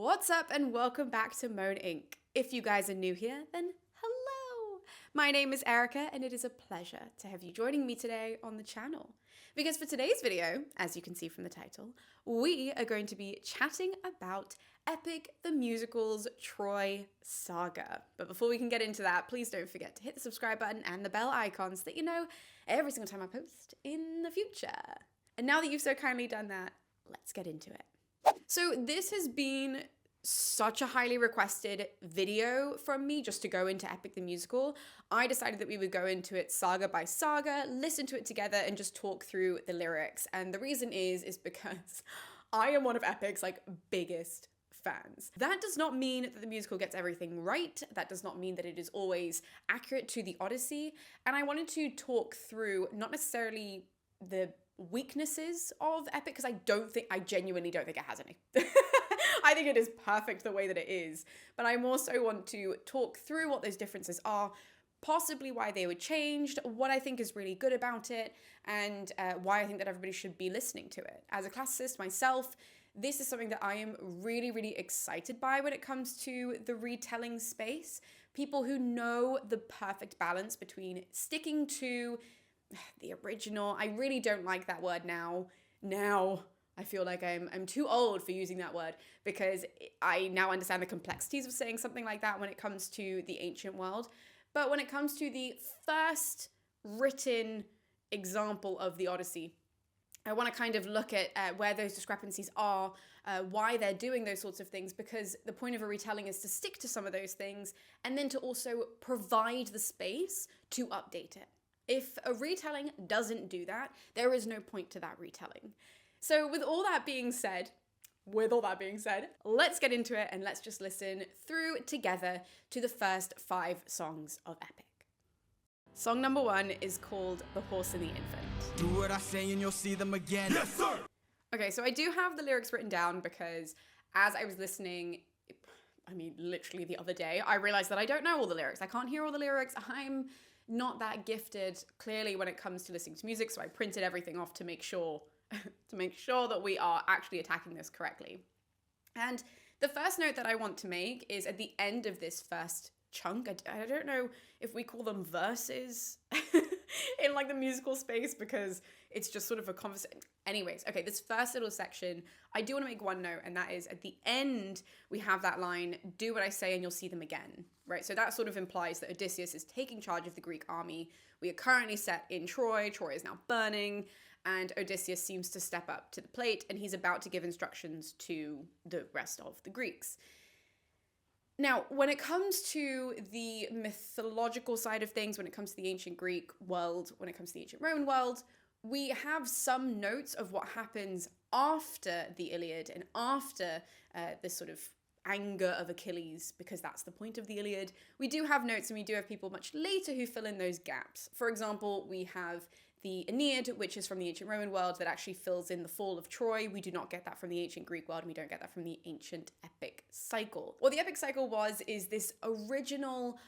What's up and welcome back to MoAn Inc. If you guys are new here, then hello! My name is Erica and it is a pleasure to have you joining me today on the channel. Because for today's video, as you can see from the title, we are going to be chatting about Epic the Musical's Troy Saga. But before we can get into that, please don't forget to hit the subscribe button and the bell icon so that you know every single time I post in the future. And now that you've so kindly done that, let's get into it. So this has been such a highly requested video from me just to go into Epic the Musical. I decided that we would go into it saga by saga, listen to it together and just talk through the lyrics. And the reason is because I am one of Epic's biggest fans. That does not mean that the musical gets everything right. That does not mean that it is always accurate to the Odyssey. And I wanted to talk through not necessarily the weaknesses of Epic, because I genuinely don't think it has any. I think it is perfect the way that it is, but I also want to talk through what those differences are, possibly why they were changed, what I think is really good about it, and why I think that everybody should be listening to it. As a classicist myself, this is something that I am really, really excited by when it comes to the retelling space. People who know the perfect balance between sticking to the original. I really don't like that word now. I feel like I'm too old for using that word because I now understand the complexities of saying something like that when it comes to the ancient world. But when it comes to the first written example of the Odyssey, I want to kind of look at where those discrepancies are, why they're doing those sorts of things, because the point of a retelling is to stick to some of those things and then to also provide the space to update it. If a retelling doesn't do that, there is no point to that retelling. So with all that being said, let's get into it and let's just listen through together to the first 5 songs of Epic. Song number 1 is called The Horse and the Infant. Do what I say and you'll see them again. Yes, sir! Okay, so I do have the lyrics written down because as I was listening, literally the other day, I realized that I don't know all the lyrics. I can't hear all the lyrics. I'm not that gifted, clearly, when it comes to listening to music, so I printed everything off to make sure that we are actually attacking this correctly. And the first note that I want to make is at the end of this first chunk. I don't know if we call them verses in the musical space because it's just sort of a conversation. Anyways, okay, this first little section, I do want to make one note, and that is at the end, we have that line, do what I say and you'll see them again, right? So that sort of implies that Odysseus is taking charge of the Greek army. We are currently set in Troy. Troy is now burning, and Odysseus seems to step up to the plate, and he's about to give instructions to the rest of the Greeks. Now, when it comes to the mythological side of things, when it comes to the ancient Greek world, when it comes to the ancient Roman world, we have some notes of what happens after the Iliad and after this sort of anger of Achilles, because that's the point of the Iliad. We do have notes and we do have people much later who fill in those gaps. For example, we have the Aeneid, which is from the ancient Roman world, that actually fills in the fall of Troy. We do not get that from the ancient Greek world, and we don't get that from the ancient epic cycle. What the epic cycle is this original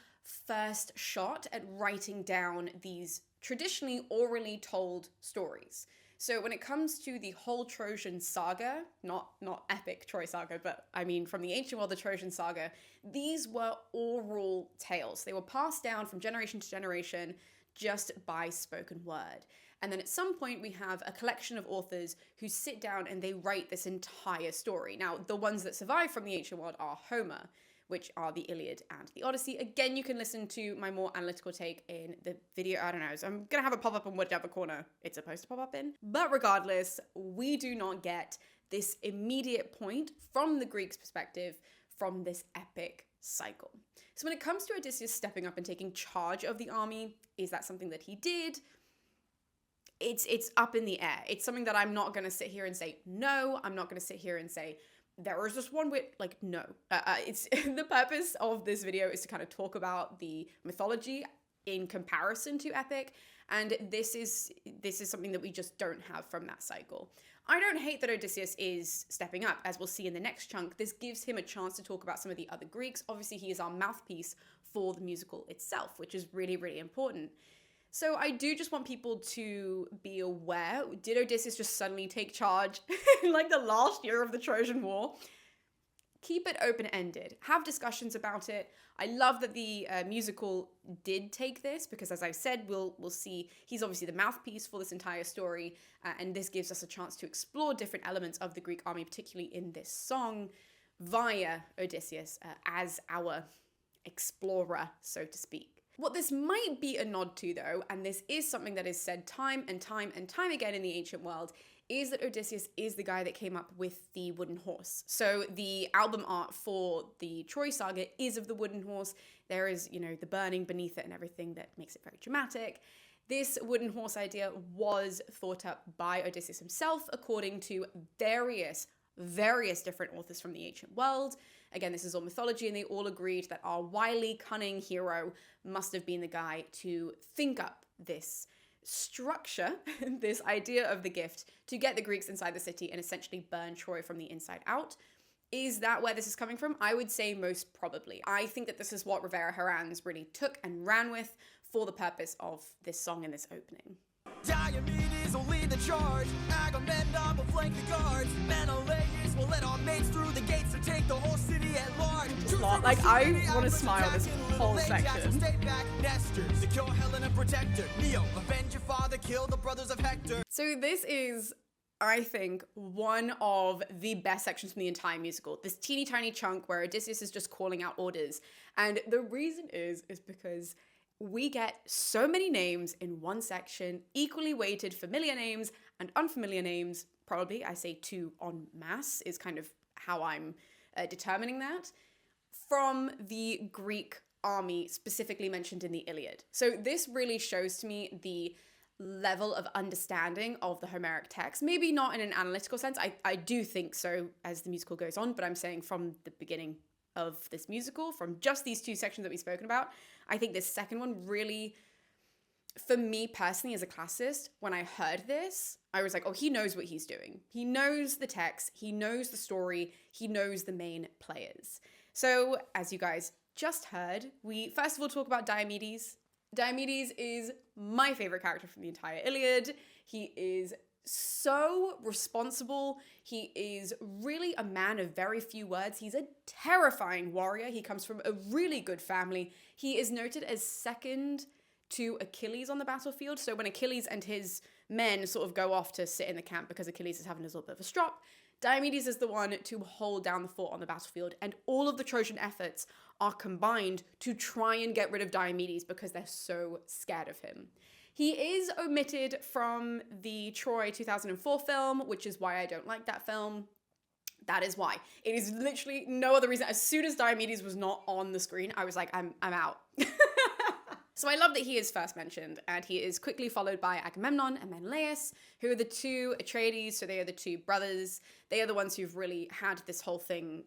first shot at writing down these traditionally orally told stories. So when it comes to the whole Trojan saga, not epic Troy saga, but from the ancient world, the Trojan saga, these were oral tales. They were passed down from generation to generation just by spoken word. And then at some point we have a collection of authors who sit down and they write this entire story. Now, the ones that survive from the ancient world are Homer, which are the Iliad and the Odyssey. Again, you can listen to my more analytical take in the video. I don't know, so I'm gonna have a pop-up in whichever corner it's supposed to pop up in. But regardless, we do not get this immediate point from the Greeks' perspective from this epic cycle. So when it comes to Odysseus stepping up and taking charge of the army, is that something that he did? It's up in the air. It's something that I'm not gonna sit here and say no. I'm not gonna sit here and say there is just one way, no. It's the purpose of this video is to kind of talk about the mythology in comparison to epic, and this is something that we just don't have from that cycle. I don't hate that Odysseus is stepping up, as we'll see in the next chunk. This gives him a chance to talk about some of the other Greeks. Obviously, he is our mouthpiece for the musical itself, which is really, really important. So I do just want people to be aware. Did Odysseus just suddenly take charge in the last year of the Trojan War? keep it open-ended. Have discussions about it. I love that the musical did take this because, as I've said, we'll see he's obviously the mouthpiece for this entire story, and this gives us a chance to explore different elements of the Greek army, particularly in this song, via Odysseus as our explorer, so to speak. What this might be a nod to, though, and this is something that is said time and time and time again in the ancient world, is that Odysseus is the guy that came up with the wooden horse. So the album art for the Troy saga is of the wooden horse. There is, the burning beneath it and everything that makes it very dramatic. This wooden horse idea was thought up by Odysseus himself, according to various different authors from the ancient world. Again, this is all mythology, and they all agreed that our wily, cunning hero must have been the guy to think up this structure, this idea of the gift, to get the Greeks inside the city and essentially burn Troy from the inside out. Is that where this is coming from? I would say most probably. I think that this is what rivera-herrans really took and ran with for the purpose of this song and this opening. Diomedes will lead the charge. Agamemnon will flank the guards. Menelaus will let our mates through the gates to take the whole city at large. I want to smile this whole section. Secure Helena, protect her. Neo, avenge your father, kill the brothers of Hector. So this is, I think, one of the best sections from the entire musical. This teeny tiny chunk where Odysseus is just calling out orders. And the reason is because we get so many names in one section, equally weighted familiar names and unfamiliar names. Probably, I say two en masse is kind of how I'm determining that, from the Greek army specifically mentioned in the Iliad. So this really shows to me the level of understanding of the Homeric text. Maybe not in an analytical sense. I do think so as the musical goes on, but I'm saying from the beginning of this musical, from just these two sections that we've spoken about, I think this second one really, for me personally as a classicist, when I heard this, I was like, oh, he knows what he's doing. He knows the text, he knows the story, he knows the main players. So, as you guys just heard, we first of all talk about Diomedes. Diomedes is my favorite character from the entire Iliad. He is so responsible. He is really a man of very few words. He's a terrifying warrior. He comes from a really good family. He is noted as second to Achilles on the battlefield. So when Achilles and his men sort of go off to sit in the camp because Achilles is having a little bit of a strop, Diomedes is the one to hold down the fort on the battlefield, and all of the Trojan efforts are combined to try and get rid of Diomedes because they're so scared of him. He is omitted from the Troy 2004 film, which is why I don't like that film. That is why. It is literally no other reason. As soon as Diomedes was not on the screen, I was like, I'm out. So I love that he is first mentioned, and he is quickly followed by Agamemnon and Menelaus, who are the two Atreides, so they are the two brothers. They are the ones who've really had this whole thing.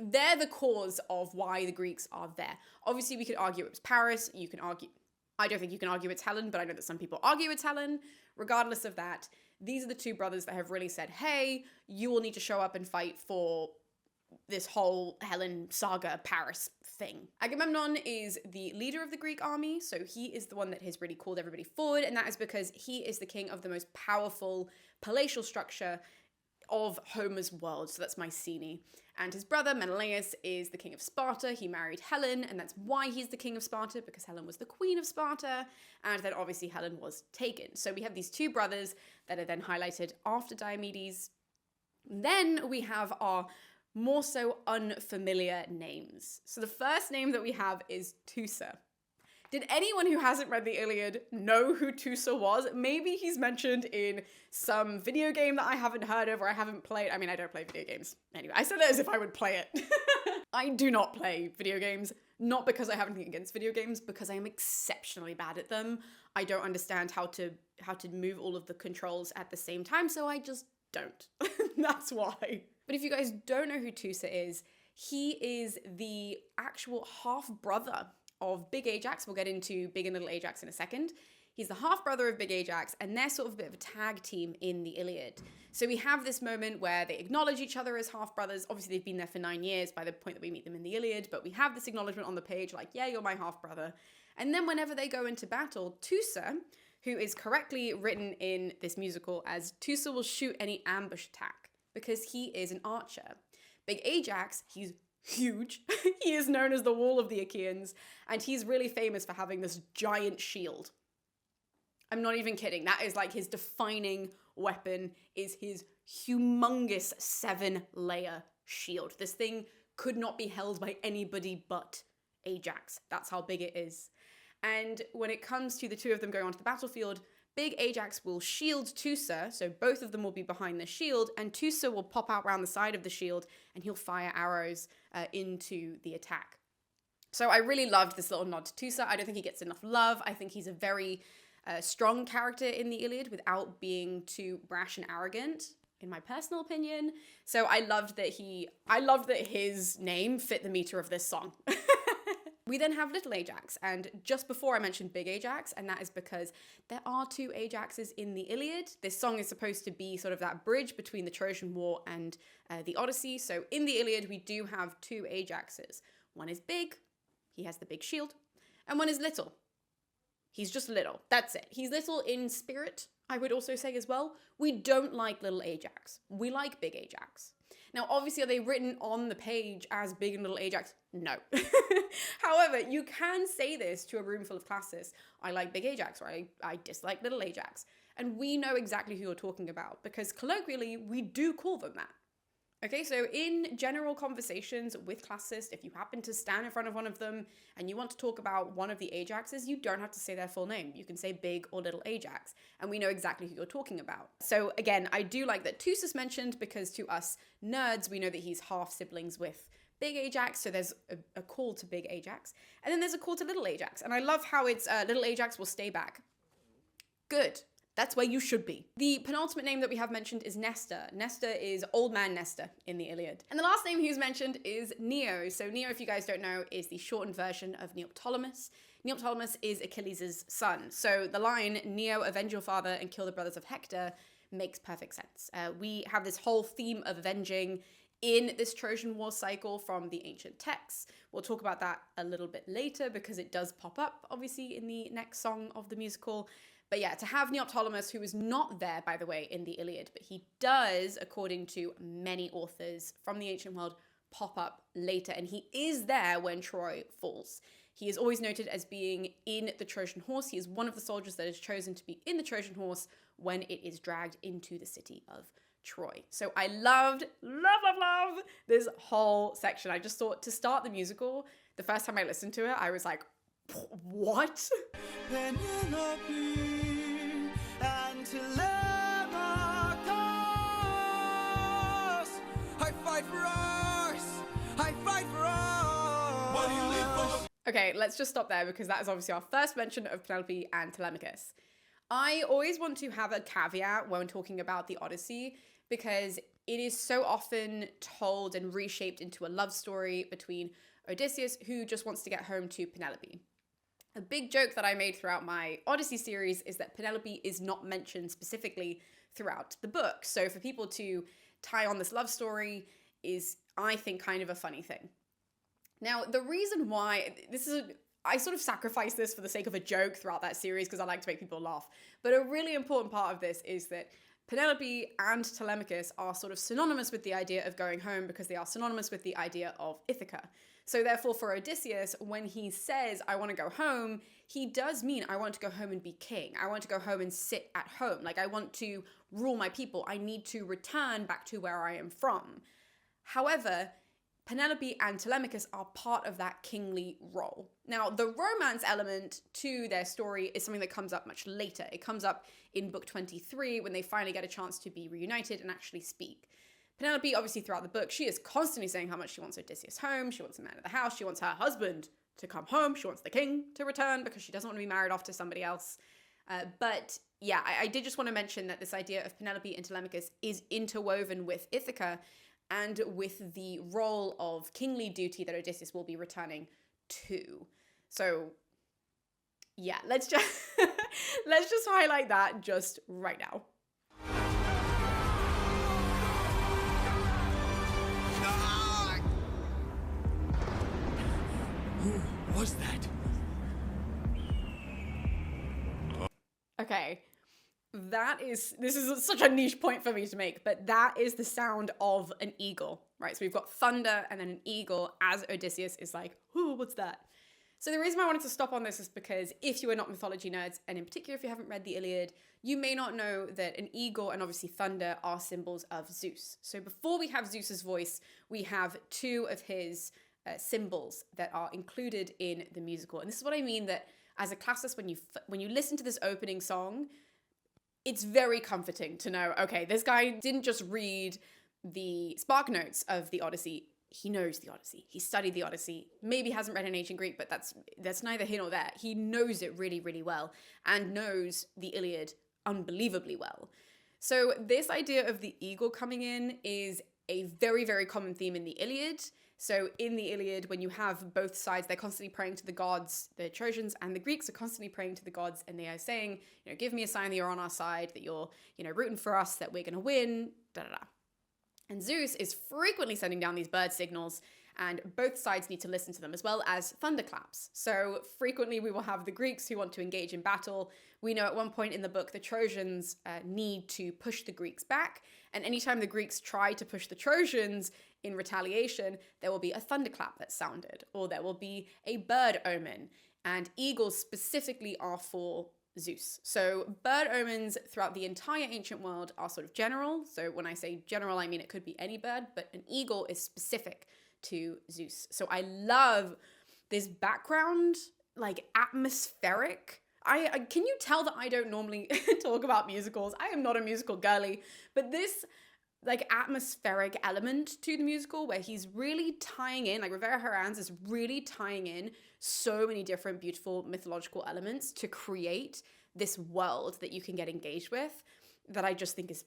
They're the cause of why the Greeks are there. Obviously, we could argue it was Paris. You can argue, I don't think you can argue it's Helen, but I know that some people argue it's Helen. Regardless of that, these are the two brothers that have really said, hey, you will need to show up and fight for this whole Helen Saga Paris thing. Agamemnon is the leader of the Greek army, so he is the one that has really called everybody forward, and that is because he is the king of the most powerful palatial structure of Homer's world, so that's Mycenae. And his brother Menelaus is the king of Sparta. He married Helen, and that's why he's the king of Sparta, because Helen was the queen of Sparta, and then obviously Helen was taken. So we have these two brothers that are then highlighted after Diomedes. Then we have our more so unfamiliar names. So the first name that we have is Teucer. Did anyone who hasn't read the Iliad know who Teucer was? Maybe he's mentioned in some video game that I haven't heard of or I haven't played. I mean, I don't play video games. Anyway, I said that as if I would play it. I do not play video games, not because I have anything against video games, because I am exceptionally bad at them. I don't understand how to move all of the controls at the same time, so I just don't. That's why. But if you guys don't know who Teucer is, he is the actual half-brother of Big Ajax. We'll get into Big and Little Ajax in a second. He's the half-brother of Big Ajax, and they're sort of a bit of a tag team in the Iliad. So we have this moment where they acknowledge each other as half-brothers. Obviously, they've been there for 9 years by the point that we meet them in the Iliad, but we have this acknowledgement on the page like, yeah, you're my half-brother. And then whenever they go into battle, Teucer, who is correctly written in this musical as Teucer will shoot any ambush attack, because he is an archer. Big Ajax, he's huge. He is known as the Wall of the Achaeans, and he's really famous for having this giant shield. I'm not even kidding. That is like his defining weapon, is his humongous 7-layer shield. This thing could not be held by anybody but Ajax. That's how big it is. And when it comes to the two of them going onto the battlefield, Big Ajax will shield Teucer, so both of them will be behind the shield, and Teucer will pop out around the side of the shield, and he'll fire arrows into the attack. So I really loved this little nod to Teucer. I don't think he gets enough love. I think he's a very strong character in the Iliad without being too brash and arrogant, in my personal opinion. So I loved that his name fit the meter of this song. We then have Little Ajax, and just before I mentioned Big Ajax, and that is because there are 2 Ajaxes in the Iliad. This song is supposed to be sort of that bridge between the Trojan War and the Odyssey. So in the Iliad, we do have 2 Ajaxes. One is big, he has the big shield, and one is little. He's just little, that's it. He's little in spirit, I would also say as well. We don't like Little Ajax, we like Big Ajax. Now, obviously, are they written on the page as Big and Little Ajax? No. However, you can say this to a room full of classists. I like Big Ajax, or I dislike Little Ajax. And we know exactly who you're talking about, because colloquially, we do call them that. Okay, so in general conversations with classicists, if you happen to stand in front of one of them and you want to talk about one of the Ajaxes, you don't have to say their full name. You can say Big or Little Ajax, and we know exactly who you're talking about. So again, I do like that Teucer's mentioned, because to us nerds, we know that he's half siblings with Big Ajax, so there's a call to Big Ajax. And then there's a call to Little Ajax, and I love how it's Little Ajax will stay back. Good. That's where you should be. The penultimate name that we have mentioned is Nestor. Nestor is Old Man Nestor in the Iliad. And the last name who's mentioned is Neo. So Neo, if you guys don't know, is the shortened version of Neoptolemus. Neoptolemus is Achilles' son. So the line, Neo, avenge your father and kill the brothers of Hector, makes perfect sense. We have this whole theme of avenging in this Trojan War cycle from the ancient texts. We'll talk about that a little bit later, because it does pop up, obviously, in the next song of the musical. But yeah, to have Neoptolemus, who is not there, by the way, in the Iliad, but he does, according to many authors from the ancient world, pop up later, and he is there when Troy falls. He is always noted as being in the Trojan horse. He is one of the soldiers that is chosen to be in the Trojan horse when it is dragged into the city of Troy. So I loved this whole section. I just thought, to start the musical, the first time I listened to it, I was like, what? Penelope and Telemachus, I fight for us, I fight for us. What do you live for? Okay, let's just stop there, because that is obviously our first mention of Penelope and Telemachus. I always want to have a caveat when talking about the Odyssey, because it is so often told and reshaped into a love story between Odysseus, who just wants to get home to Penelope. A big joke that I made throughout my Odyssey series is that Penelope is not mentioned specifically throughout the book. So for people to tie on this love story is, I think, kind of a funny thing. Now, the reason why I sort of sacrifice this for the sake of a joke throughout that series, because I like to make people laugh. But a really important part of this is that Penelope and Telemachus are sort of synonymous with the idea of going home, because they are synonymous with the idea of Ithaca. So therefore, for Odysseus, when he says, I want to go home, he does mean, I want to go home and be king. I want to go home and sit at home. Like, I want to rule my people. I need to return back to where I am from. However, Penelope and Telemachus are part of that kingly role. Now, the romance element to their story is something that comes up much later. It comes up in book 23, when they finally get a chance to be reunited and actually speak. Penelope, obviously, throughout the book, she is constantly saying how much she wants Odysseus home. She wants the man of the house. She wants her husband to come home. She wants the king to return, because she doesn't want to be married off to somebody else. But yeah, I did just want to mention that this idea of Penelope and Telemachus is interwoven with Ithaca and with the role of kingly duty that Odysseus will be returning to. So yeah, let's just highlight that just right now. Who was that? Okay, this is such a niche point for me to make, but that is the sound of an eagle. right? So we've got thunder and then an eagle, as Odysseus is like, "Ooh, what's that?" So the reason why I wanted to stop on this is because if you are not mythology nerds, and in particular if you haven't read the Iliad, you may not know that an eagle and obviously thunder are symbols of Zeus. So before we have Zeus's voice, we have two of his symbols that are included in the musical. And this is what I mean, that as a classicist, when you listen to this opening song, it's very comforting to know, okay, this guy didn't just read the spark notes of the Odyssey. He knows the Odyssey. He studied the Odyssey. Maybe hasn't read in ancient Greek, but that's neither here nor there. He knows it really, really well and knows the Iliad unbelievably well. So this idea of the eagle coming in is a very, very common theme in the Iliad. So in the Iliad, when you have both sides, they're constantly praying to the gods. The Trojans and the Greeks are constantly praying to the gods, and they are saying, give me a sign that you're on our side, that you're, rooting for us, that we're going to win, da da da. And Zeus is frequently sending down these bird signals, and both sides need to listen to them, as well as thunderclaps. So frequently we will have the Greeks who want to engage in battle. We know at one point in the book the Trojans need to push the Greeks back, and anytime the Greeks try to push the Trojans in retaliation, there will be a thunderclap that's sounded, or there will be a bird omen, and eagles specifically are for Zeus. So bird omens throughout the entire ancient world are sort of general. So when I say general, I mean it could be any bird, but an eagle is specific to Zeus. So I love this background, like atmospheric. Can you tell that I don't normally talk about musicals? I am not a musical girly, but this like atmospheric element to the musical where he's really tying in, like rivera-herrans is really tying in so many different beautiful mythological elements to create this world that you can get engaged with, that I just think is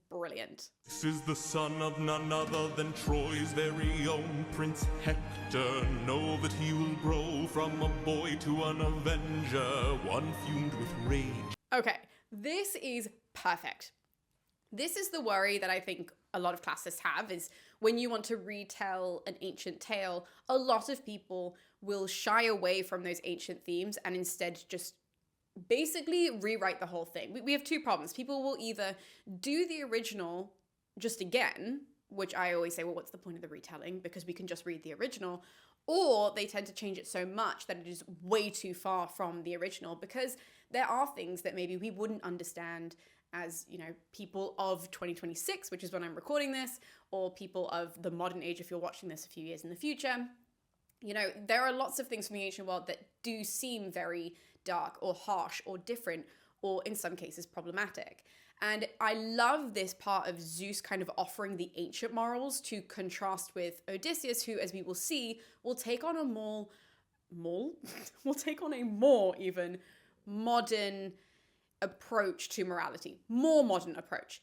brilliant. This is the son of none other than Troy's very own Prince Hector. Know that he will grow from a boy to an avenger, one fumed with rage. Okay, this is perfect. This is the worry that I think a lot of classicists have, is when you want to retell an ancient tale, a lot of people will shy away from those ancient themes and instead just basically rewrite the whole thing. We have two problems. People will either do the original just again, which I always say, well, what's the point of the retelling? Because we can just read the original. Or they tend to change it so much that it is way too far from the original, because there are things that maybe we wouldn't understand as, people of 2026, which is when I'm recording this, or people of the modern age if you're watching this a few years in the future. There are lots of things from the ancient world that do seem very dark or harsh or different, or in some cases problematic. And I love this part of Zeus kind of offering the ancient morals to contrast with Odysseus, who, as we will see, will take on a more even modern approach to morality, more modern approach.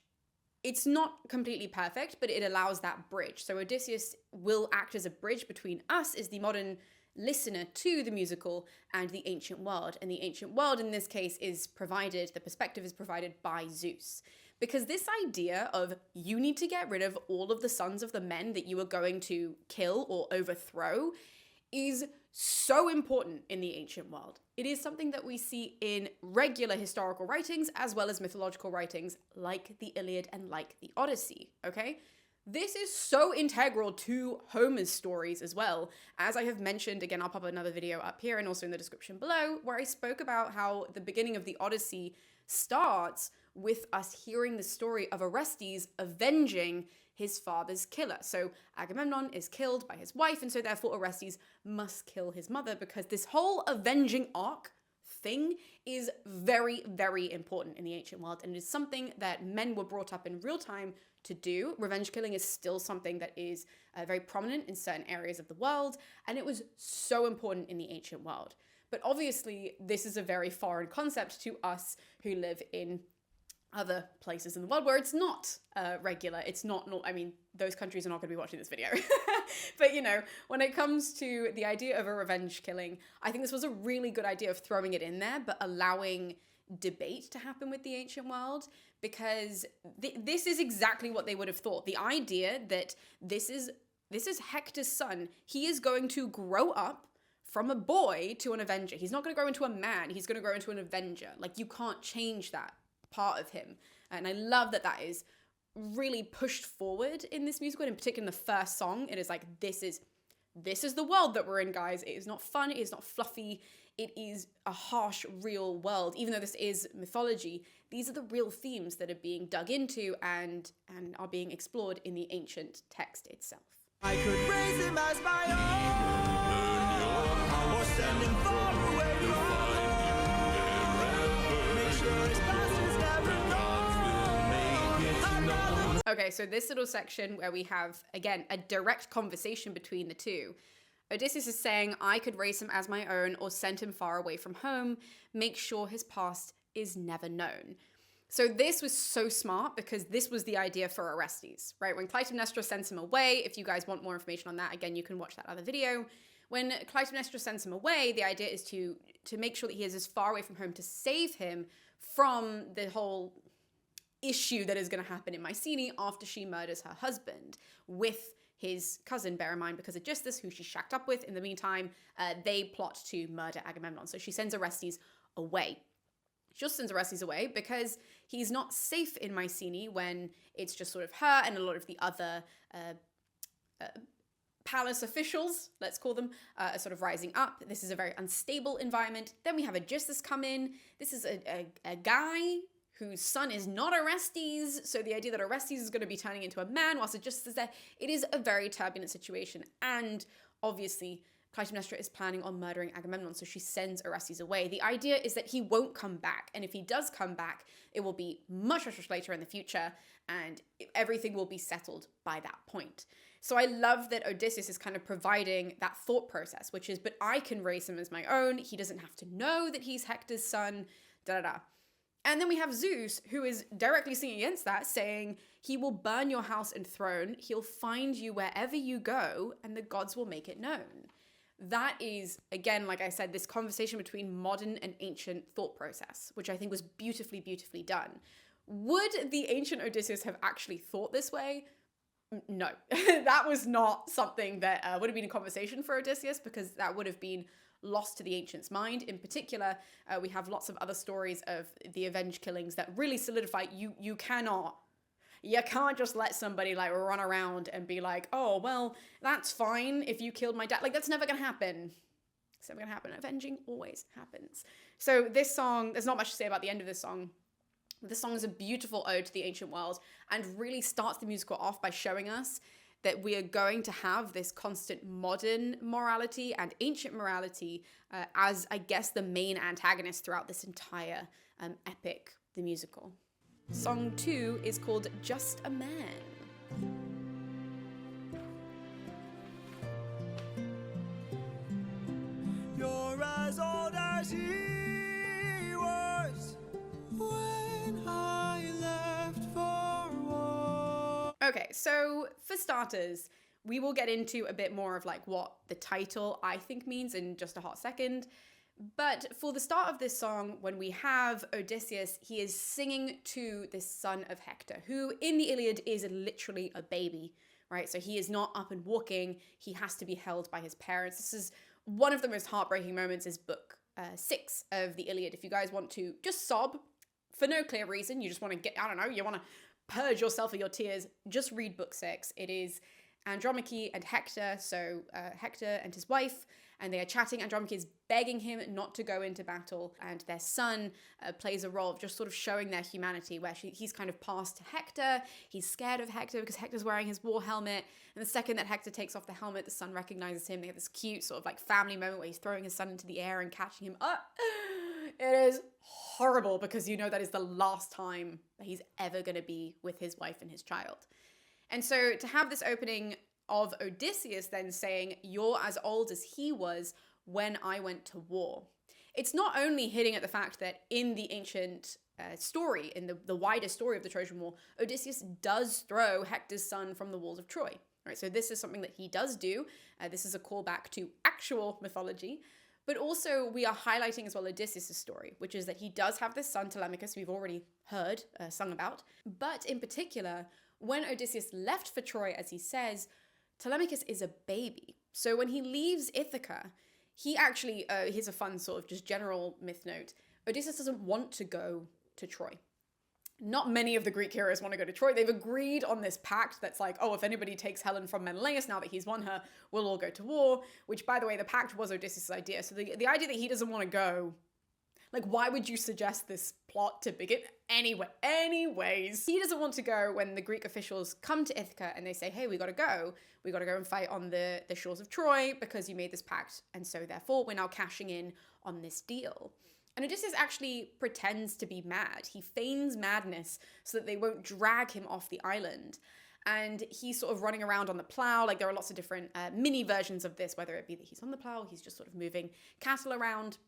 It's not completely perfect, but it allows that bridge. So Odysseus will act as a bridge between us as the modern listener to the musical and the ancient world. And the ancient world in this case the perspective is provided by Zeus. Because this idea of you need to get rid of all of the sons of the men that you are going to kill or overthrow is so important in the ancient world. It is something that we see in regular historical writings as well as mythological writings like the Iliad and like the Odyssey, okay? This is so integral to Homer's stories as well. As I have mentioned, again, I'll pop another video up here and also in the description below, where I spoke about how the beginning of the Odyssey starts with us hearing the story of Orestes avenging his father's killer. So Agamemnon is killed by his wife, and so therefore Orestes must kill his mother, because this whole avenging arc thing is very, very important in the ancient world, and it is something that men were brought up in real time to do. Revenge killing is still something that is very prominent in certain areas of the world, and it was so important in the ancient world. But obviously, this is a very foreign concept to us who live in other places in the world where it's not regular. It's not, those countries are not going to be watching this video. But, when it comes to the idea of a revenge killing, I think this was a really good idea of throwing it in there, but allowing debate to happen with the ancient world, because this is exactly what they would have thought. The idea that this is Hector's son. He is going to grow up from a boy to an avenger. He's not going to grow into a man. He's going to grow into an avenger. Like, you can't change that part of him. And I love that is really pushed forward in this musical, and in particular in the first song. It is like, this is the world that we're in, guys. It is not fun, it is not fluffy, it is a harsh, real world. Even though this is mythology, these are the real themes that are being dug into and are being explored in the ancient text itself. I could raise him as my own, or send him far away from home. Make sure his past is never known. Okay, so this little section where we have, again, a direct conversation between the two. Odysseus is saying, I could raise him as my own or send him far away from home, make sure his past is never known. So this was so smart because this was the idea for Orestes, right? When Clytemnestra sends him away, if you guys want more information on that, again, you can watch that other video. When Clytemnestra sends him away, the idea is to make sure that he is as far away from home to save him from the whole issue that is going to happen in Mycenae after she murders her husband with his cousin, bear in mind, because Odysseus, who she shacked up with in the meantime, they plot to murder Agamemnon. So she sends Orestes away. She also sends Orestes away because he's not safe in Mycenae when it's just sort of her and a lot of the other palace officials, let's call them, are sort of rising up. This is a very unstable environment. Then we have Odysseus come in. This is a guy whose son is not Orestes, so the idea that Orestes is going to be turning into a man whilst Odysseus is there, it is a very turbulent situation. And obviously, Clytemnestra is planning on murdering Agamemnon, so she sends Orestes away. The idea is that he won't come back, and if he does come back, it will be much, much later in the future, and everything will be settled by that point. So I love that Odysseus is kind of providing that thought process, which is, but I can raise him as my own, he doesn't have to know that he's Hector's son, da-da-da. And then we have Zeus, who is directly singing against that, saying, he will burn your house and throne, he'll find you wherever you go, and the gods will make it known. That is, again, like I said, this conversation between modern and ancient thought process, which I think was beautifully, beautifully done. Would the ancient Odysseus have actually thought this way? No, that was not something that would have been a conversation for Odysseus, because that would have been lost to the ancients' mind. In particular, we have lots of other stories of the avenged killings that really solidify you can't just let somebody like run around and be like, oh, well, that's fine if you killed my dad. Like, that's never gonna happen. It's never gonna happen. Avenging always happens. So this song, there's not much to say about the end of this song. This song is a beautiful ode to the ancient world and really starts the musical off by showing us that we are going to have this constant modern morality and ancient morality as, I guess, the main antagonist throughout this entire epic, the musical. Song 2 is called Just a Man. You're as old as he was when I left for war. Okay, so for starters, we will get into a bit more of like what the title I think means in just a hot second. But for the start of this song, when we have Odysseus, he is singing to this son of Hector, who in the Iliad is literally a baby, right? So he is not up and walking. He has to be held by his parents. This is one of the most heartbreaking moments is book 6 of the Iliad. If you guys want to just sob for no clear reason, you just want to get, I don't know, you want to purge yourself of your tears, just read book 6. It is Andromache and Hector, so Hector and his wife, and they are chatting. Andromache is begging him not to go into battle, and their son plays a role of just sort of showing their humanity, where he's kind of passed to Hector. He's scared of Hector because Hector's wearing his war helmet, and the second that Hector takes off the helmet, the son recognizes him. They have this cute sort of like family moment where he's throwing his son into the air and catching him up. It is horrible because you know that is the last time that he's ever going to be with his wife and his child. And so to have this opening of Odysseus then saying, you're as old as he was when I went to war. It's not only hitting at the fact that in the ancient story, in the wider story of the Trojan War, Odysseus does throw Hector's son from the walls of Troy. Right? So this is something that he does do. This is a callback to actual mythology. But also we are highlighting as well Odysseus' story, which is that he does have this son, Telemachus, we've already heard, sung about. But in particular, when Odysseus left for Troy, as he says, Telemachus is a baby. So when he leaves Ithaca, he actually, here's a fun sort of just general myth note, Odysseus doesn't want to go to Troy. not many of the Greek heroes want to go to Troy. They've agreed on this pact that's like, oh, if anybody takes Helen from Menelaus now that he's won her, we'll all go to war. Which, by the way, the pact was Odysseus' idea. So the idea that he doesn't want to go, like, why would you suggest this plot to begin? Anyways, he doesn't want to go when the Greek officials come to Ithaca and they say, hey, we gotta go. We gotta go and fight on the shores of Troy because you made this pact. And so therefore, we're now cashing in on this deal. And Odysseus actually pretends to be mad. He feigns madness so that they won't drag him off the island. And he's sort of running around on the plow. Like, there are lots of different mini versions of this, whether it be that he's on the plow, he's just sort of moving cattle around.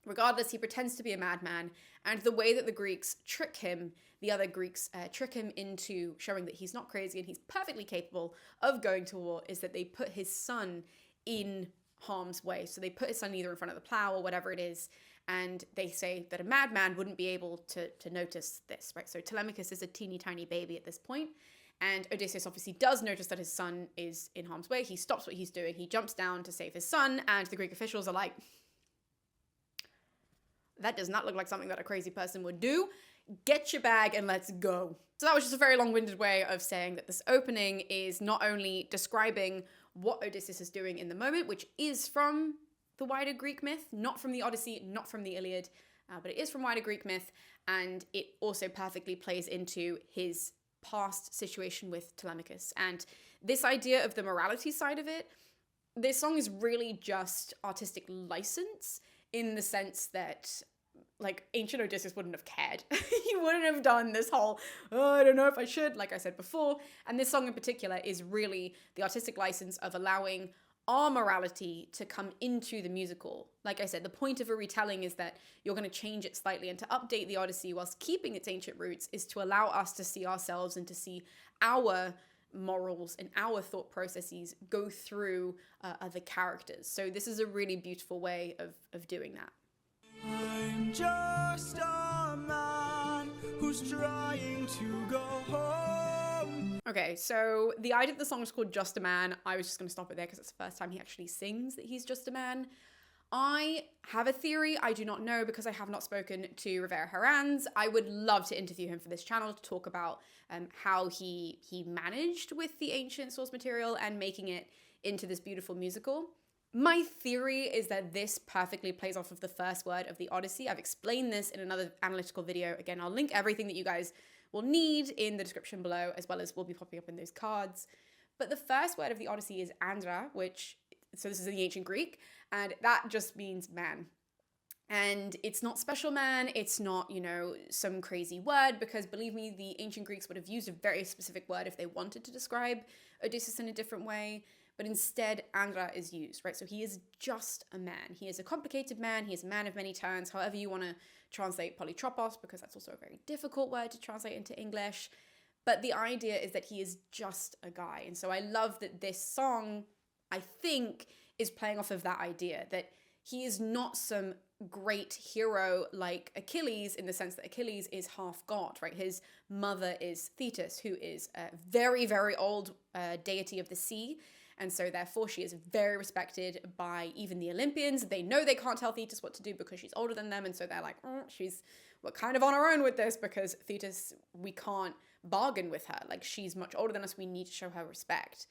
Regardless, he pretends to be a madman. And the way that the Greeks trick him, the other Greeks trick him into showing that he's not crazy and he's perfectly capable of going to war, is that they put his son in harm's way. So they put his son either in front of the plow or whatever it is, and they say that a madman wouldn't be able to notice this, right? So Telemachus is a teeny tiny baby at this point, and Odysseus obviously does notice that his son is in harm's way. He stops what he's doing, he jumps down to save his son, and the Greek officials are like, that does not look like something that a crazy person would do. Get your bag and let's go. So that was just a very long-winded way of saying that this opening is not only describing what Odysseus is doing in the moment, which is from the wider Greek myth, not from the Odyssey, not from the Iliad, but it is from wider Greek myth, and it also perfectly plays into his past situation with Telemachus. And this idea of the morality side of it, this song is really just artistic license, in the sense that, like, ancient Odysseus wouldn't have cared. He wouldn't have done this whole, oh, I don't know if I should, like I said before. And this song in particular is really the artistic license of allowing our morality to come into the musical. Like I said, the point of a retelling is that you're going to change it slightly, and to update the Odyssey whilst keeping its ancient roots is to allow us to see ourselves and to see our morals and our thought processes go through other characters. So this is a really beautiful way of doing that. I'm just a man who's trying to go home. Okay, so the idea that the song is called Just a Man, I was just going to stop it there because it's the first time he actually sings that he's just a man. I have a theory. I do not know because I have not spoken to Rivera-herrans. I would love to interview him for this channel to talk about how he managed with the ancient source material and making it into this beautiful musical. My theory is that this perfectly plays off of the first word of the Odyssey. I've explained this in another analytical video. Again, I'll link everything that you guys will need in the description below, as well as will be popping up in those cards. But the first word of the Odyssey is andra, so this is in the ancient Greek, and that just means man. And it's not special man, it's not, some crazy word, because believe me, the ancient Greeks would have used a very specific word if they wanted to describe Odysseus in a different way. But instead, andra is used, right? So he is just a man. He is a complicated man. He is a man of many turns, however you want to translate polytropos, because that's also a very difficult word to translate into English. But the idea is that he is just a guy. And so I love that this song, I think, is playing off of that idea, that he is not some great hero like Achilles, in the sense that Achilles is half god, right? His mother is Thetis, who is a very, very old deity of the sea. And so therefore she is very respected by even the Olympians. They know they can't tell Thetis what to do because she's older than them. And so they're like, we're kind of on our own with this, because Thetis, we can't bargain with her. Like, she's much older than us. We need to show her respect.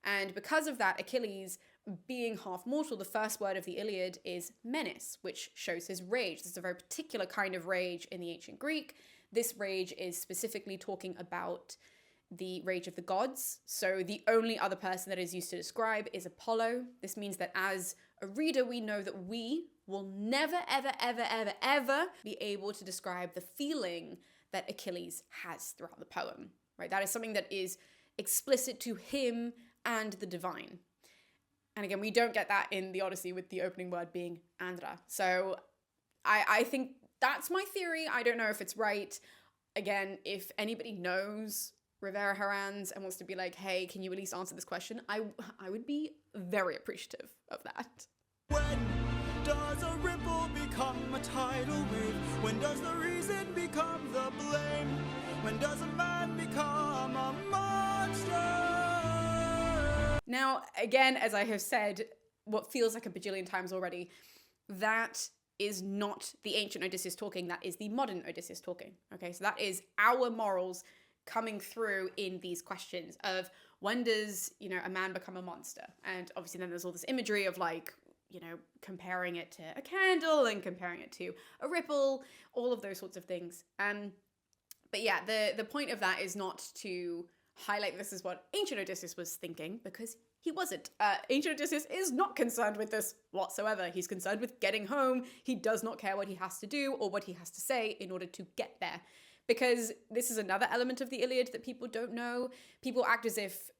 And because of that, Achilles, being half mortal, the first word of the Iliad is menace, which shows his rage. This is a very particular kind of rage in the ancient Greek. This rage is specifically talking about the rage of the gods. So the only other person that is used to describe is Apollo. This means that as a reader, we know that we will never, ever, ever, ever, ever be able to describe the feeling that Achilles has throughout the poem, right? That is something that is explicit to him and the divine. And again, we don't get that in the Odyssey with the opening word being andra. So I think that's my theory. I don't know if it's right. Again, if anybody knows Rivera-herrans and wants to be like, hey, can you at least answer this question? I would be very appreciative of that. When does a ripple become a tidal wave? When does the reason become the blame? When does a man become a monster? Now, again, as I have said, what feels like a bajillion times already, that is not the ancient Odysseus talking, that is the modern Odysseus talking. Okay, so that is our morals coming through in these questions of when does, a man become a monster? And obviously then there's all this imagery of like, comparing it to a candle and comparing it to a ripple, all of those sorts of things. But yeah, the point of that is not to highlight this is what ancient Odysseus was thinking, because he wasn't. Ancient Odysseus is not concerned with this whatsoever. He's concerned with getting home. He does not care what he has to do or what he has to say in order to get there. Because this is another element of the Iliad that people don't know. People act as if,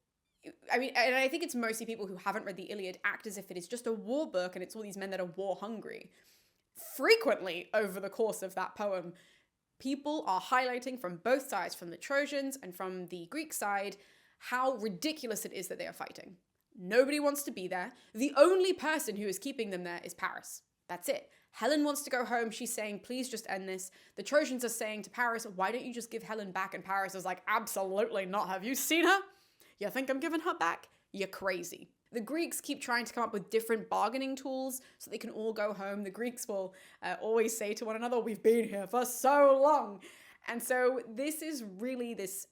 and I think it's mostly people who haven't read the Iliad act as if it is just a war book and it's all these men that are war hungry. Frequently over the course of that poem, people are highlighting from both sides, from the Trojans and from the Greek side, how ridiculous it is that they are fighting. Nobody wants to be there. The only person who is keeping them there is Paris. That's it. Helen wants to go home. She's saying, please just end this. The Trojans are saying to Paris, why don't you just give Helen back? And Paris is like, absolutely not. Have you seen her? You think I'm giving her back? You're crazy. The Greeks keep trying to come up with different bargaining tools so they can all go home. The Greeks will always say to one another, we've been here for so long. And so this is really this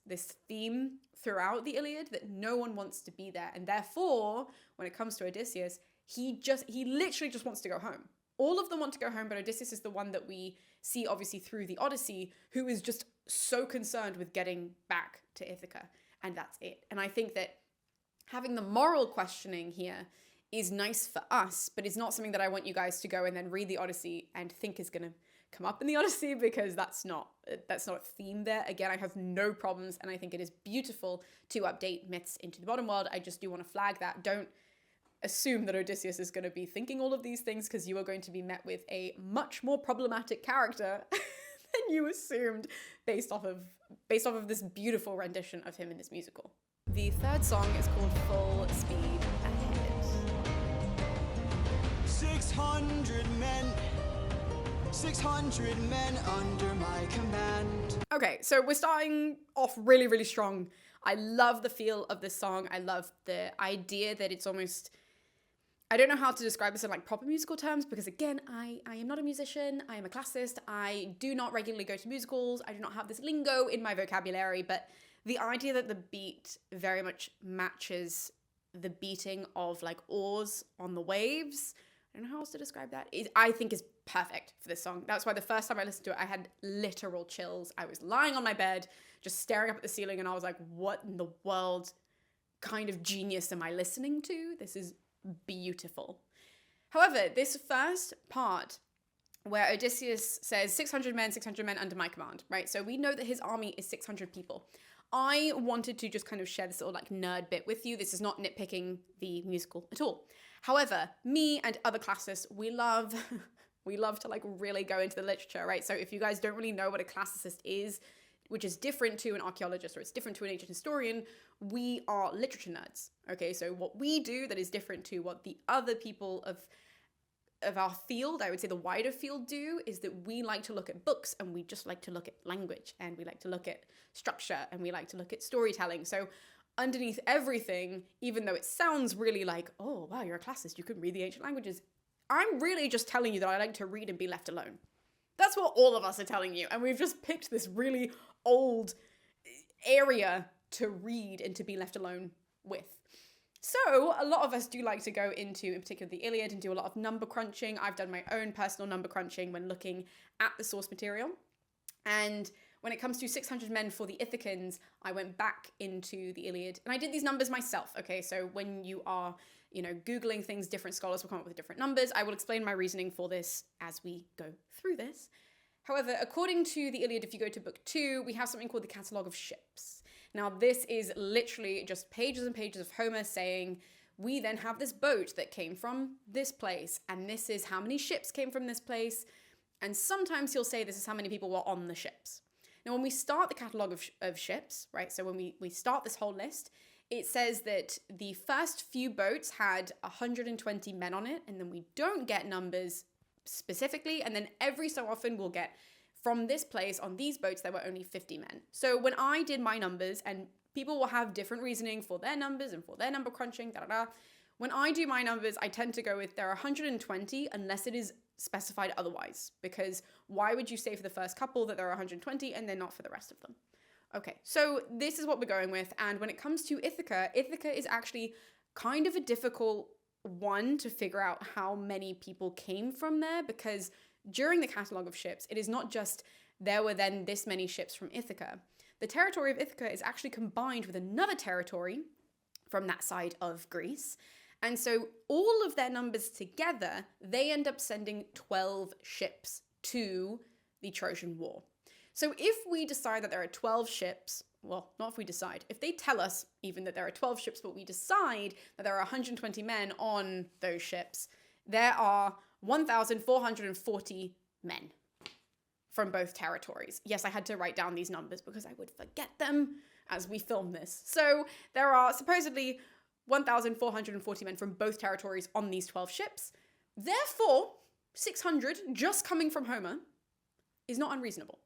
theme throughout the Iliad, that no one wants to be there. And therefore, when it comes to Odysseus, he literally just wants to go home. All of them want to go home, but Odysseus is the one that we see obviously through the Odyssey, who is just so concerned with getting back to Ithaca. And that's it. And I think that having the moral questioning here is nice for us, but it's not something that I want you guys to go and then read the Odyssey and think is going to come up in the Odyssey, because that's not a theme there. Again, I have no problems, and I think it is beautiful to update myths into the modern world. I just do want to flag that. Don't assume that Odysseus is going to be thinking all of these things, because you are going to be met with a much more problematic character than you assumed based off of this beautiful rendition of him in this musical. The third song is called Full Speed Ahead. 600 men under my command. Okay, so we're starting off really, really strong. I love the feel of this song. I love the idea that it's almost, I don't know how to describe this in like proper musical terms, because again, I am not a musician. I am a classicist. I do not regularly go to musicals. I do not have this lingo in my vocabulary, but the idea that the beat very much matches the beating of like oars on the waves, I don't know how else to describe that, I think is perfect for this song. That's why the first time I listened to it, I had literal chills. I was lying on my bed, just staring up at the ceiling, and I was like, what in the world kind of genius am I listening to? This is beautiful. However, this first part where Odysseus says 600 men under my command, right? So we know that his army is 600 people. I wanted to just kind of share this little like nerd bit with you. This is not nitpicking the musical at all. However, me and other classicists, we love to like really go into the literature, right? So if you guys don't really know what a classicist is, which is different to an archaeologist or it's different to an ancient historian, we are literature nerds, okay? So what we do that is different to what the other people of our field, I would say the wider field, do, is that we like to look at books, and we just like to look at language, and we like to look at structure, and we like to look at storytelling. So underneath everything, even though it sounds really like, oh wow, you're a classicist, you can read the ancient languages, I'm really just telling you that I like to read and be left alone. That's what all of us are telling you, and we've just picked this really old area to read and to be left alone with. So a lot of us do like to go into, in particular, the Iliad and do a lot of number crunching. I've done my own personal number crunching when looking at the source material. And when it comes to 600 men for the Ithacans, I went back into the Iliad and I did these numbers myself. Okay, so when you are, Googling things, different scholars will come up with different numbers. I will explain my reasoning for this as we go through this. However, according to the Iliad, if you go to book 2, we have something called the catalogue of ships. Now, this is literally just pages and pages of Homer saying, we then have this boat that came from this place, and this is how many ships came from this place. And sometimes he'll say this is how many people were on the ships. Now, when we start the catalogue of ships, right, so when we start this whole list, it says that the first few boats had 120 men on it, and then we don't get numbers specifically, and then every so often we'll get, from this place on these boats there were only 50 men. So when I did my numbers, and people will have different reasoning for their numbers and for their number crunching, when I do my numbers, I tend to go with there are 120 unless it is specified otherwise, because why would you say for the first couple that there are 120 and then not for the rest of them? Okay, so this is what we're going with. And when it comes to Ithaca, Ithaca is actually kind of a difficult one to figure out how many people came from there, because during the catalogue of ships, it is not just there were then this many ships from Ithaca. The territory of Ithaca is actually combined with another territory from that side of Greece. And so all of their numbers together, they end up sending 12 ships to the Trojan War. So if we decide that there are 12 ships, well, not if we decide, if they tell us even that there are 12 ships, but we decide that there are 120 men on those ships, there are 1,440 men from both territories. Yes, I had to write down these numbers because I would forget them as we film this. So there are supposedly 1,440 men from both territories on these 12 ships. Therefore, 600 just coming from Homer is not unreasonable.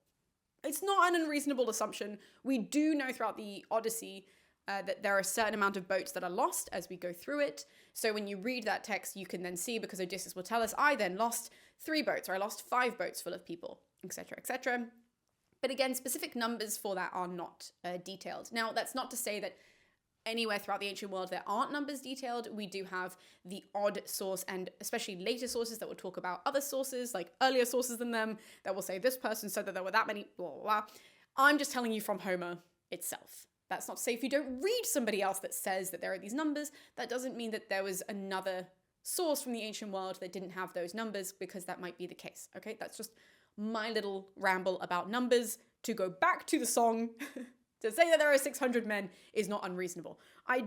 It's not an unreasonable assumption. We do know throughout the Odyssey that there are a certain amount of boats that are lost as we go through it. So when you read that text, you can then see, because Odysseus will tell us, I then lost 3 boats, or I lost 5 boats full of people, etc., etc. But again, specific numbers for that are not detailed. Now, that's not to say that anywhere throughout the ancient world there aren't numbers detailed. We do have the odd source, and especially later sources that will talk about other sources, like earlier sources than them, that will say this person said that there were that many, blah, blah, blah. I'm just telling you from Homer itself. That's not to say if you don't read somebody else that says that there are these numbers, that doesn't mean that there was another source from the ancient world that didn't have those numbers, because that might be the case, okay? That's just my little ramble about numbers. To go back to the song, to say that there are 600 men is not unreasonable.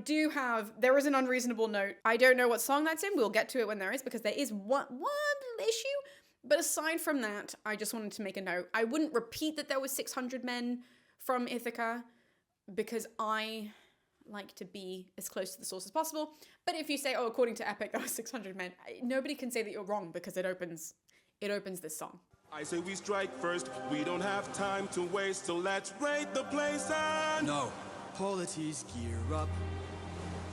There is an unreasonable note. I don't know what song that's in. We'll get to it when there is, because there is one little issue. But aside from that, I just wanted to make a note. I wouldn't repeat that there was 600 men from Ithaca, because I like to be as close to the source as possible. But if you say, oh, according to Epic, there were 600 men, nobody can say that you're wrong, because it opens this song. I say we strike first, we don't have time to waste, so let's raid the place and... No. Polities, gear up.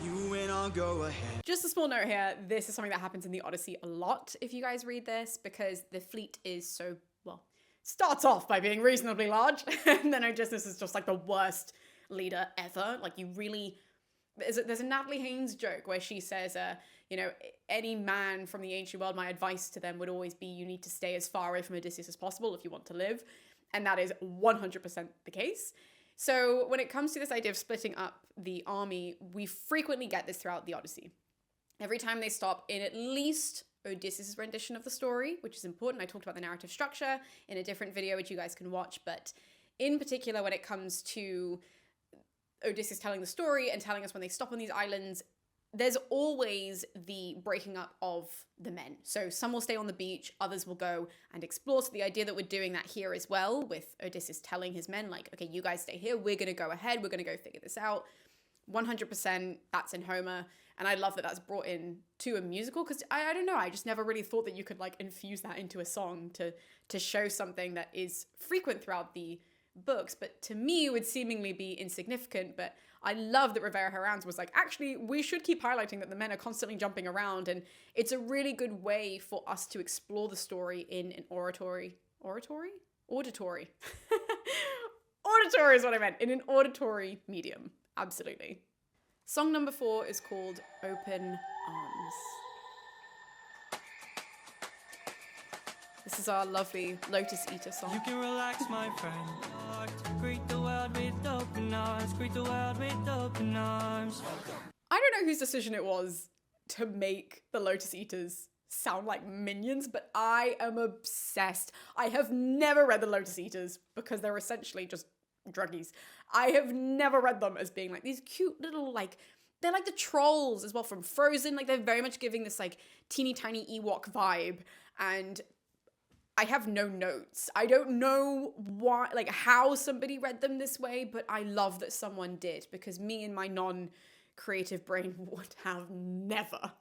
You and I'll go ahead. Just a small note here, this is something that happens in the Odyssey a lot if you guys read this, because the fleet is so, well, starts off by being reasonably large, and then Odysseus is just like the worst leader ever. Like, you really... There's a Natalie Haynes joke where she says, any man from the ancient world, my advice to them would always be, you need to stay as far away from Odysseus as possible if you want to live. And that is 100% the case. So when it comes to this idea of splitting up the army, we frequently get this throughout the Odyssey. Every time they stop in at least Odysseus' rendition of the story, which is important. I talked about the narrative structure in a different video, which you guys can watch. But in particular, when it comes to Odysseus telling the story and telling us when they stop on these islands, there's always the breaking up of the men. So some will stay on the beach, others will go and explore. So the idea that we're doing that here as well, with Odysseus telling his men, like, okay, you guys stay here, we're going to go ahead, we're going to go figure this out. 100% that's in Homer. And I love that that's brought in to a musical, because I don't know, I just never really thought that you could like infuse that into a song to show something that is frequent throughout the books, but to me would seemingly be insignificant. But I love that Rivera-herrans was like, actually, we should keep highlighting that the men are constantly jumping around, and it's a really good way for us to explore the story in an auditory auditory is what I meant, in an auditory medium. Absolutely. Song number 4 is called Open Arms. This is our lovely Lotus Eater song. You can relax, my friend. Greet the world with open arms. Greet the world with open arms. I don't know whose decision it was to make the Lotus Eaters sound like minions, but I am obsessed. I have never read the Lotus Eaters because they're essentially just druggies. I have never read them as being like these cute little, like, they're like the trolls as well from Frozen. Like, they're very much giving this like teeny tiny Ewok vibe. And I have no notes. I don't know why, like how somebody read them this way, but I love that someone did, because me and my non-creative brain would have never.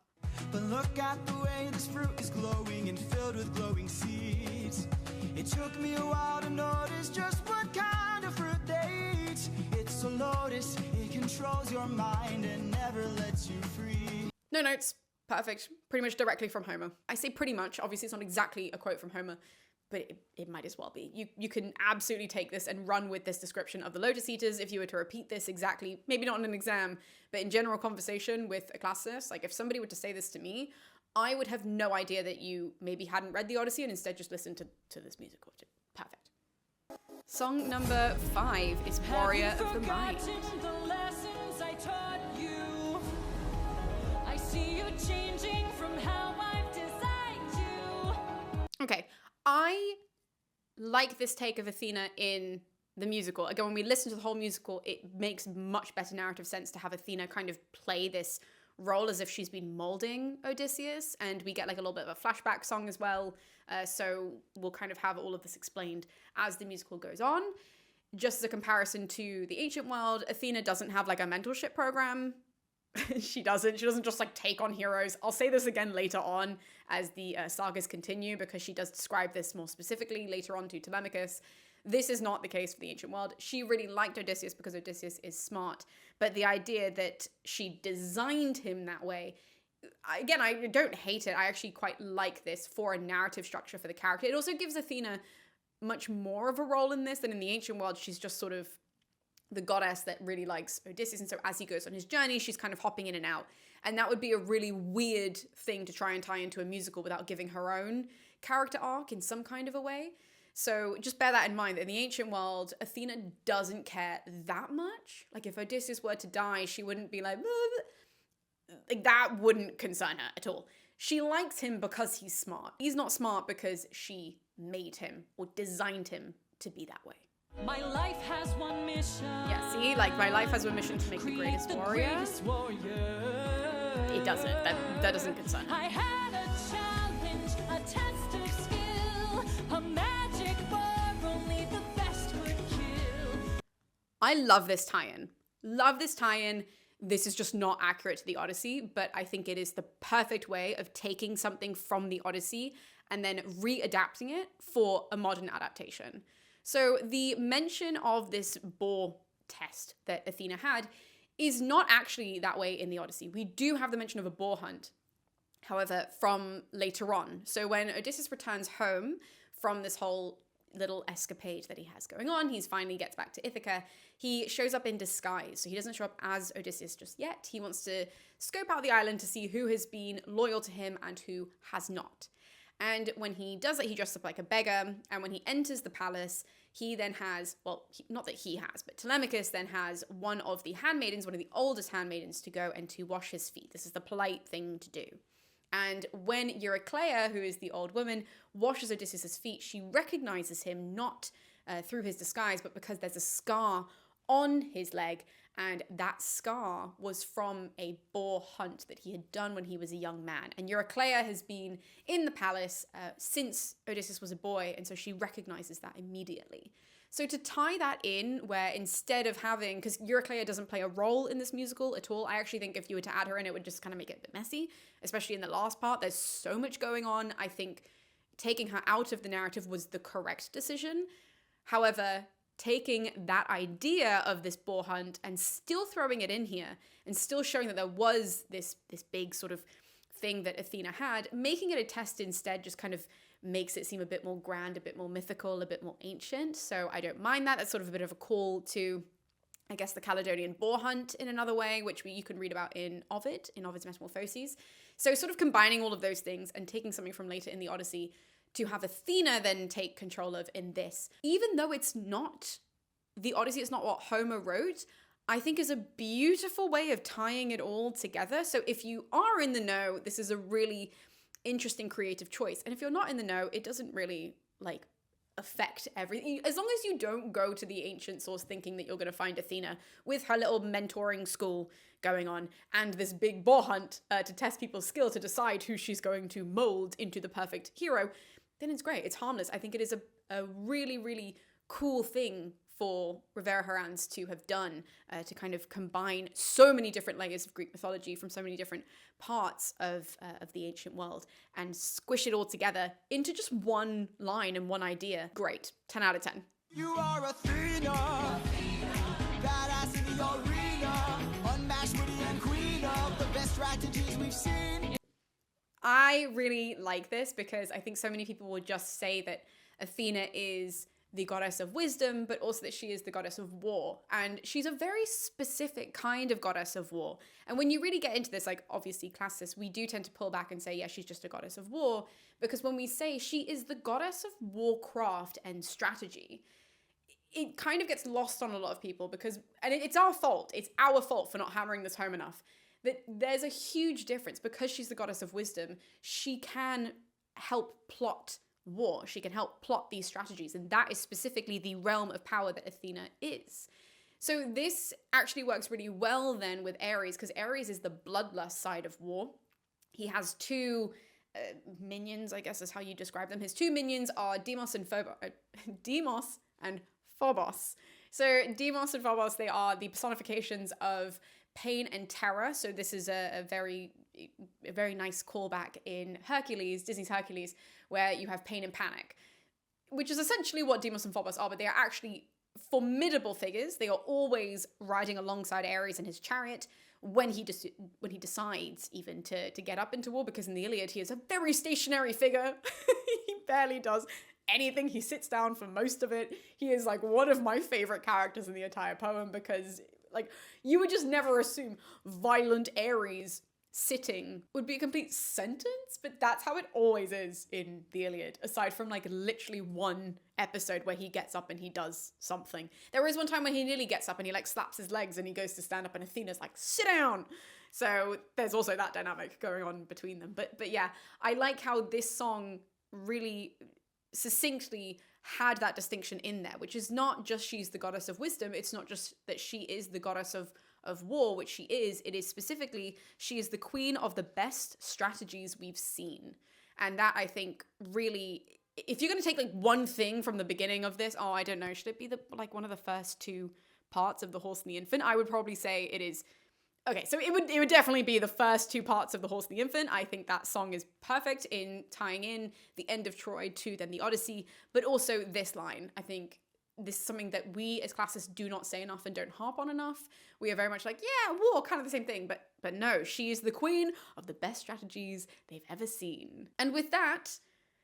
But look at the way this fruit is glowing and filled with glowing seeds. It took me a while to notice just what kind of fruit they eat. It's a lotus, it controls your mind and never lets you free. No notes. Perfect. Pretty much directly from Homer. I say pretty much, obviously it's not exactly a quote from Homer, but it might as well be. You can absolutely take this and run with this description of the Lotus Eaters if you were to repeat this exactly, maybe not in an exam, but in general conversation with a classicist. Like if somebody were to say this to me, I would have no idea that you maybe hadn't read the Odyssey and instead just listened to this musical. Perfect. Song number 5 is Warrior of the Mind. The lessons I taught you. I see you changing from how I've designed you. Okay, I like this take of Athena in the musical. Again, when we listen to the whole musical, it makes much better narrative sense to have Athena kind of play this role as if she's been molding Odysseus, and we get like a little bit of a flashback song as well. So we'll kind of have all of this explained as the musical goes on. Just as a comparison to the ancient world, Athena doesn't have like a mentorship program. She doesn't just like take on heroes. I'll say this again later on as the sagas continue, because she does describe this more specifically later on to Telemachus. This is not the case for the ancient world. She really liked Odysseus because Odysseus is smart. But the idea that she designed him that way, again, I don't hate it. I actually quite like this for a narrative structure for the character. It also gives Athena much more of a role in this than in the ancient world. She's just sort of the goddess that really likes Odysseus. And so as he goes on his journey, she's kind of hopping in and out. And that would be a really weird thing to try and tie into a musical without giving her own character arc in some kind of a way. So just bear that in mind, that in the ancient world, Athena doesn't care that much. Like if Odysseus were to die, she wouldn't be like that wouldn't concern her at all. She likes him because he's smart. He's not smart because she made him or designed him to be that way. My life has one mission. Yeah, see, like my life has one mission to make the greatest warrior. It doesn't. That doesn't concern her. I had a challenge, a test of skill, a magic bar only the best would kill. I love this tie-in. This is just not accurate to the Odyssey, but I think it is the perfect way of taking something from the Odyssey and then readapting it for a modern adaptation. So the mention of this boar test that Athena had is not actually that way in the Odyssey. We do have the mention of a boar hunt, however, from later on. So when Odysseus returns home from this whole little escapade that he has going on, he finally gets back to Ithaca, he shows up in disguise. So he doesn't show up as Odysseus just yet. He wants to scope out the island to see who has been loyal to him and who has not. And when he does that, he dresses up like a beggar. And when he enters the palace, he then has, well, not that he has, but Telemachus then has one of the handmaidens, one of the oldest handmaidens, to go and to wash his feet. This is the polite thing to do. And when Eurycleia, who is the old woman, washes Odysseus' feet, she recognizes him not through his disguise, but because there's a scar on his leg. And that scar was from a boar hunt that he had done when he was a young man. And Eurycleia has been in the palace since Odysseus was a boy, and so she recognizes that immediately. So to tie that in, where instead of having, because Eurycleia doesn't play a role in this musical at all, I actually think if you were to add her in, it would just kind of make it a bit messy, especially in the last part. There's so much going on. I think taking her out of the narrative was the correct decision. However, taking that idea of this boar hunt and still throwing it in here and still showing that there was this big sort of thing that Athena had, making it a test instead just kind of makes it seem a bit more grand, a bit more mythical, a bit more ancient. So I don't mind that. That's sort of a bit of a call to, I guess, the Caledonian boar hunt in another way, which you can read about in Ovid's Metamorphoses. So sort of combining all of those things and taking something from later in the Odyssey to have Athena then take control of in this, even though it's not the Odyssey, it's not what Homer wrote, I think is a beautiful way of tying it all together. So if you are in the know, this is a really interesting creative choice. And if you're not in the know, it doesn't really like affect everything. As long as you don't go to the ancient source thinking that you're going to find Athena with her little mentoring school going on and this big boar hunt to test people's skill to decide who she's going to mold into the perfect hero, then it's great. It's harmless. I think it is a really, really cool thing for rivera-herrans to have done, to kind of combine so many different layers of Greek mythology from so many different parts of the ancient world and squish it all together into just one line and one idea. Great. 10 out of 10. You are Athena, badass in the arena, unmatched witty and queen of the best strategies we've seen. I really like this because I think so many people will just say that Athena is the goddess of wisdom, but also that she is the goddess of war. And she's a very specific kind of goddess of war. And when you really get into this, like obviously classicists, we do tend to pull back and say, yeah, she's just a goddess of war. Because when we say she is the goddess of warcraft and strategy, it kind of gets lost on a lot of people because, and it's our fault for not hammering this home enough, that there's a huge difference. Because she's the goddess of wisdom, she can help plot war. She can help plot these strategies, and that is specifically the realm of power that Athena is. So this actually works really well then with Ares, because Ares is the bloodlust side of war. He has two minions, I guess is how you describe them. His two minions are Deimos and Phobos. So Deimos and Phobos, they are the personifications of pain and terror. So this is a very nice callback in Hercules, Disney's Hercules, where you have pain and panic, which is essentially what Deimos and Phobos are, but they are actually formidable figures. They are always riding alongside Ares in his chariot when he decides even to get up into war, because in the Iliad he is a very stationary figure. He barely does anything. He sits down for most of it. He is like one of my favorite characters in the entire poem, because like you would just never assume violent Ares sitting would be a complete sentence, but that's how it always is in the Iliad, aside from like literally one episode where he gets up and he does something. There is one time when he nearly gets up and he like slaps his legs and he goes to stand up and Athena's like, sit down. So there's also that dynamic going on between them. But yeah, I like how this song really succinctly had that distinction in there, which is not just she's the goddess of wisdom. It's not just that she is the goddess of war, which she is. It is specifically, she is the queen of the best strategies we've seen. And that, I think, really, if you're going to take like one thing from the beginning of this, I don't know, should it be the like one of the first two parts of The Horse and the Infant? I would probably say it is. Okay, so it would definitely be the first two parts of The Horse and the Infant. I think that song is perfect in tying in the end of Troy to then the Odyssey, but also this line. I think this is something that we as classists do not say enough and don't harp on enough. We are very much like, yeah, war, kind of the same thing, but no, she is the queen of the best strategies they've ever seen. And with that,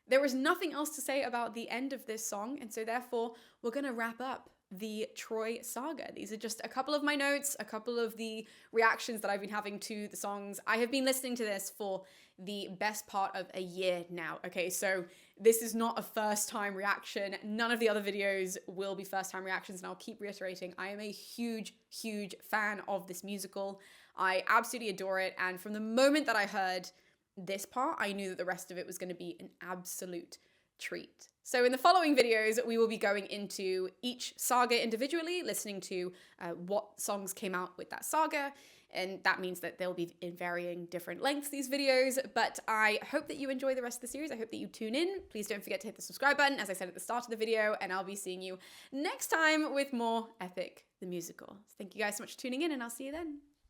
there is nothing else to say about the end of this song, and so therefore we're going to wrap up the Troy saga. These are just a couple of my notes, a couple of the reactions that I've been having to the songs. I have been listening to this for the best part of a year now. Okay, so this is not a first time reaction. None of the other videos will be first time reactions, and I'll keep reiterating, I am a huge, huge fan of this musical. I absolutely adore it, and from the moment that I heard this part, I knew that the rest of it was going to be an absolute treat. So in the following videos, we will be going into each saga individually, listening to what songs came out with that saga, and that means that they'll be in varying different lengths, these videos, but I hope that you enjoy the rest of the series. I hope that you tune in. Please don't forget to hit the subscribe button, as I said at the start of the video, and I'll be seeing you next time with more Epic the Musical. Thank you guys so much for tuning in, and I'll see you then.